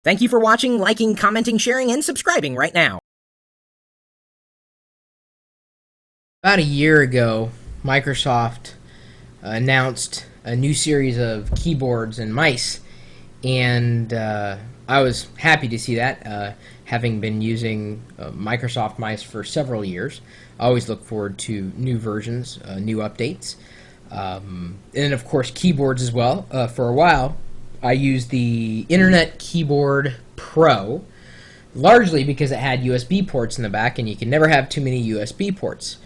Thank you for watching, liking, commenting, sharing, and subscribing right now. About a year ago, Microsoft announced a new series of keyboards and mice, and I was happy to see that, having been using Microsoft mice for several years. I always look forward to new versions, new updates, and of course keyboards as well. For a while, I used the Internet Keyboard Pro, largely because it had USB ports in the back, and you can never have too many USB ports.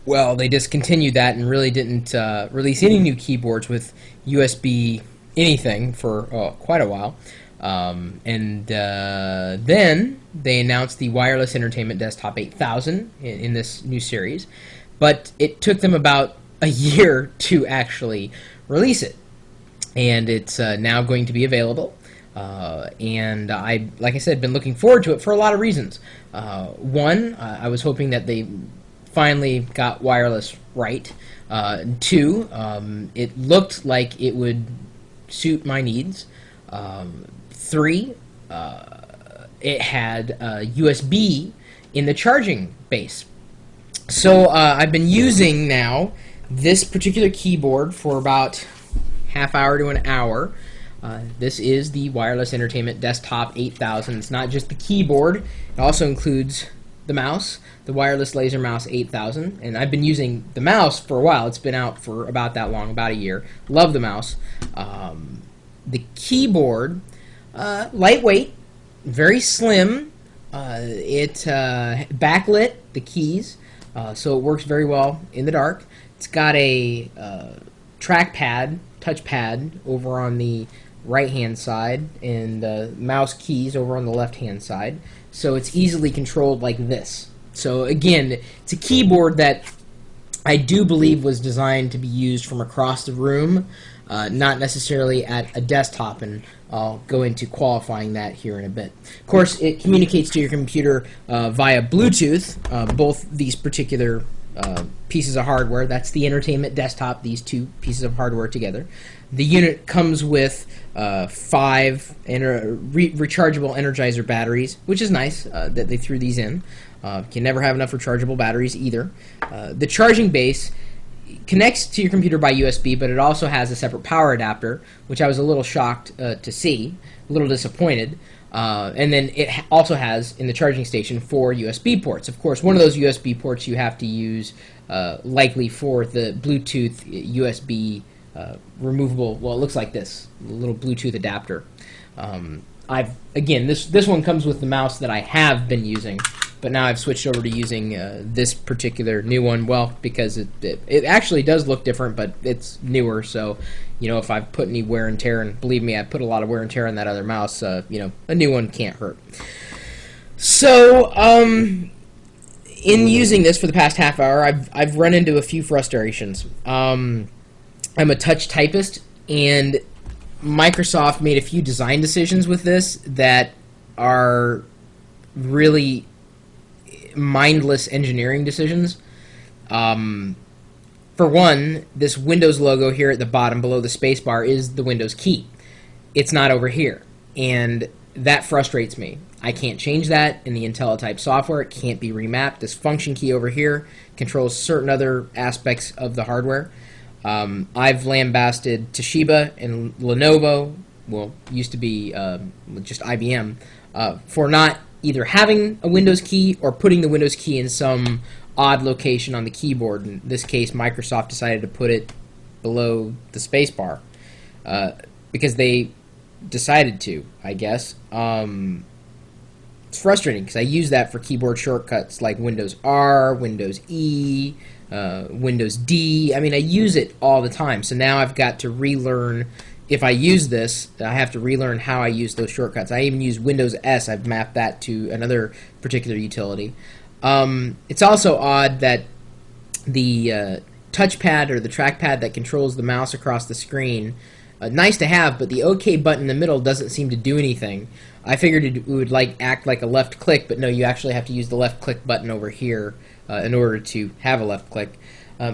Well, they discontinued that and really didn't release any new keyboards with USB anything for quite a while. And then they announced the Wireless Entertainment Desktop 8000 in this new series, but it took them about a year to actually release it. And it's now going to be available. And like I said, been looking forward to it for a lot of reasons. One, I was hoping that they finally got wireless right. Two, it looked like it would suit my needs. Three, it had USB in the charging base. So I've been using now this particular keyboard for about half hour to an hour. This is the Wireless Entertainment Desktop 8000. It's not just the keyboard, it also includes the mouse, the Wireless Laser Mouse 8000, and I've been using the mouse for a while. It's been out for about that long, about a year. Love the mouse. The keyboard, lightweight, very slim. It backlit the keys, so it works very well in the dark. It's got a trackpad, touchpad over on the right-hand side, and mouse keys over on the left-hand side. So it's easily controlled like this. So again, it's a keyboard that I do believe was designed to be used from across the room, not necessarily at a desktop, and I'll go into qualifying that here in a bit. Of course, it communicates to your computer via Bluetooth, both these particular pieces of hardware. That's the Entertainment Desktop, these two pieces of hardware together. The unit comes with 5 rechargeable Energizer batteries, which is nice that they threw these in. Can never have enough rechargeable batteries either. The charging base connects to your computer by USB, but it also has a separate power adapter, which I was a little shocked to see, a little disappointed. And then it also has, in the charging station, 4 USB ports. Of course, one of those USB ports you have to use likely for the Bluetooth USB removable, well, it looks like this, a little Bluetooth adapter. Again, this one comes with the mouse that I have been using, but now I've switched over to using this particular new one, well, because it actually does look different, but it's newer, so, you know, if I've put any wear and tear, and believe me, I put a lot of wear and tear on that other mouse, you know, a new one can't hurt. So, in using this for the past half hour, I've run into a few frustrations. I'm a touch typist, and Microsoft made a few design decisions with this that are really mindless engineering decisions. For one, this Windows logo here at the bottom below the spacebar is the Windows key. It's not over here, and that frustrates me. I can't change that in the IntelliType software. It can't be remapped. This function key over here controls certain other aspects of the hardware. I've lambasted Toshiba and Lenovo, well, used to be just IBM, for not either having a Windows key or putting the Windows key in some odd location on the keyboard. In this case, Microsoft decided to put it below the spacebar because they decided to, I guess. It's frustrating because I use that for keyboard shortcuts like Windows R, Windows E, Windows D. I mean, I use it all the time. So now I've got to relearn. If I use this, I have to relearn how I use those shortcuts. I even use Windows S. I've mapped that to another particular utility. It's also odd that the touchpad or the trackpad that controls the mouse across the screen, nice to have, but the OK button in the middle doesn't seem to do anything. I figured it would act like a left click, but no, you actually have to use the left click button over here in order to have a left click.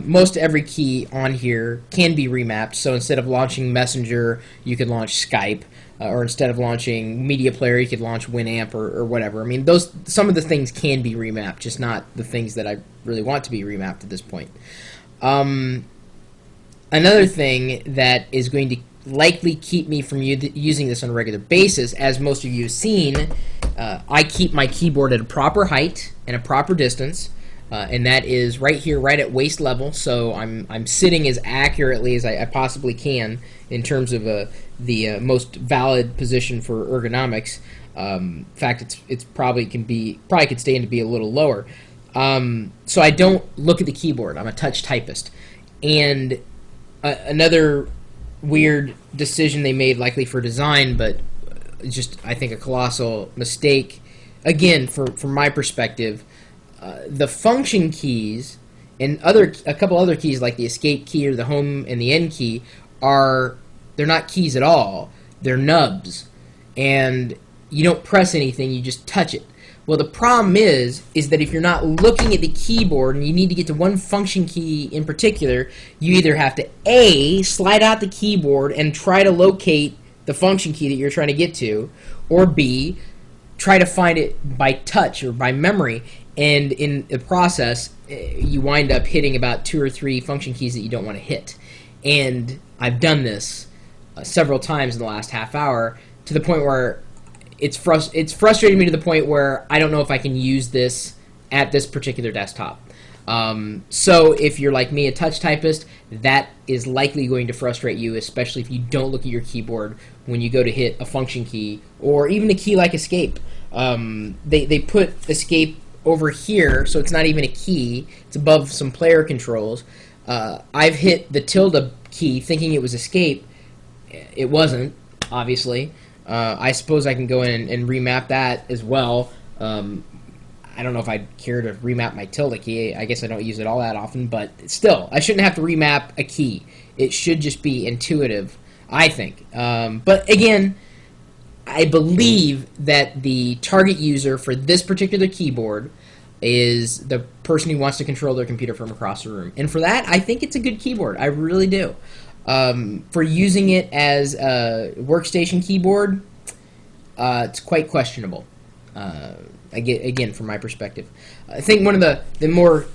Most every key on here can be remapped, so instead of launching Messenger, you could launch Skype, or instead of launching Media Player, you could launch Winamp or whatever. I mean, some of the things can be remapped, just not the things that I really want to be remapped at this point. Another thing that is going to likely keep me from using this on a regular basis, as most of you have seen, I keep my keyboard at a proper height and a proper distance, and that is right here, right at waist level. So I'm sitting as accurately as I possibly can in terms of the most valid position for ergonomics. In fact, it's probably could stand to be a little lower. So I don't look at the keyboard. I'm a touch typist, and another weird decision they made, likely for design, but just I think a colossal mistake. Again, from my perspective, the function keys and a couple other keys like the escape key or the home and the end key they're not keys at all. They're nubs, and you don't press anything. You just touch it. Well, the problem is that if you're not looking at the keyboard and you need to get to one function key in particular, you either have to A, slide out the keyboard and try to locate the function key that you're trying to get to, or B, try to find it by touch or by memory, and in the process, you wind up hitting about 2 or 3 function keys that you don't want to hit. And I've done this several times in the last half hour, to the point where it's frustrating me to the point where I don't know if I can use this at this particular desktop. So if you're like me, a touch typist, that is likely going to frustrate you, especially if you don't look at your keyboard when you go to hit a function key or even a key like escape. They put escape over here, so it's not even a key. It's above some player controls. I've hit the tilde key thinking it was escape. It wasn't, obviously. I suppose I can go in and remap that as well. I don't know if I'd care to remap my tilde key. I guess I don't use it all that often, but still, I shouldn't have to remap a key. It should just be intuitive, I think. But again, I believe that the target user for this particular keyboard is the person who wants to control their computer from across the room. And for that, I think it's a good keyboard. I really do. For using it as a workstation keyboard, it's quite questionable. Again, from my perspective, I think one of the more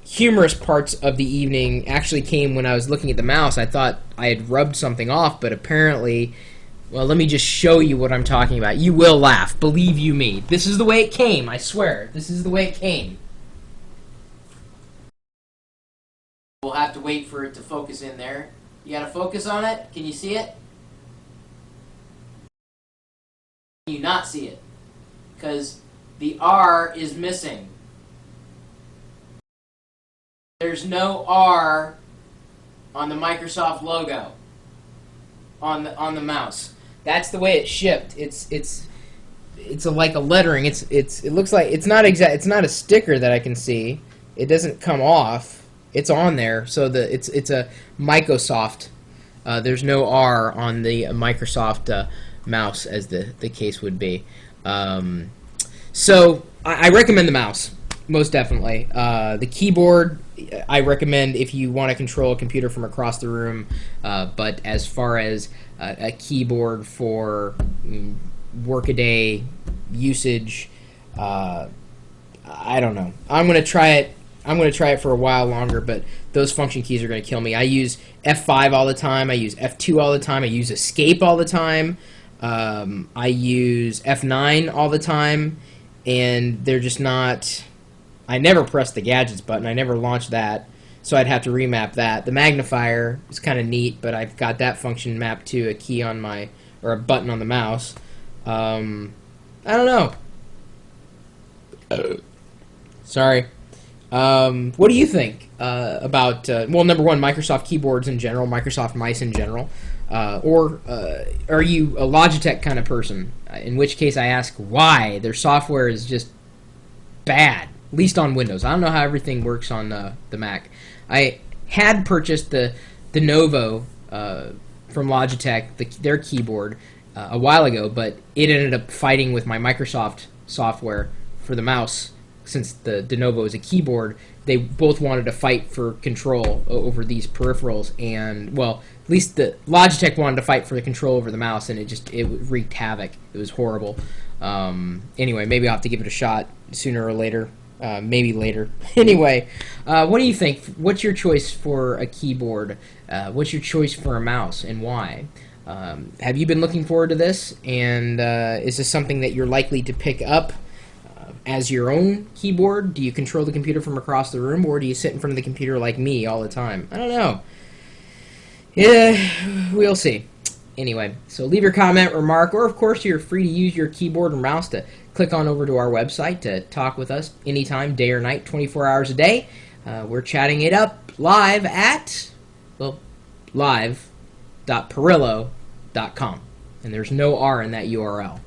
humorous parts of the evening actually came when I was looking at the mouse. I thought I had rubbed something off, but apparently, well, let me just show you what I'm talking about. You will laugh, believe you me. This is the way it came, I swear. This is the way it came. We'll have to wait for it to focus in there. You gotta focus on it. Can you see it? Can you not see it? Because the R is missing. There's no R on the Microsoft logo on the mouse. That's the way it's shipped. It's like a lettering. It looks like it's not a sticker that I can see. It doesn't come off. It's on there, so it's a Microsoft. There's no R on the Microsoft mouse, as the case would be. So I recommend the mouse, most definitely. The keyboard, I recommend if you want to control a computer from across the room. But as far as a keyboard for workaday usage, I don't know. I'm going to try it. I'm going to try it for a while longer, but those function keys are going to kill me. I use F5 all the time. I use F2 all the time. I use Escape all the time. I use F9 all the time, and they're just not... I never press the Gadgets button. I never launched that, so I'd have to remap that. The magnifier is kind of neat, but I've got that function mapped to a key on my... or a button on the mouse. I don't know. Sorry. What do you think about, well, number one, Microsoft keyboards in general, Microsoft mice in general, or are you a Logitech kind of person, in which case I ask why their software is just bad, at least on Windows. I don't know how everything works on the Mac. I had purchased the Novo from Logitech, their keyboard, a while ago, but it ended up fighting with my Microsoft software for the mouse since the Lenovo is a keyboard, they both wanted to fight for control over these peripherals, and well, at least the Logitech wanted to fight for the control over the mouse, and it wreaked havoc. It was horrible. Anyway, maybe I'll have to give it a shot sooner or later. Maybe later. Anyway, what do you think? What's your choice for a keyboard? What's your choice for a mouse, and why? Have you been looking forward to this? And is this something that you're likely to pick up as your own keyboard? Do you control the computer from across the room, or do you sit in front of the computer like me all the time? I don't know. Yeah, we'll see. Anyway, so leave your comment, remark, or of course you're free to use your keyboard and mouse to click on over to our website to talk with us anytime, day or night, 24 hours a day. We're chatting it up live at, well, live.pirillo.com. And there's no R in that URL.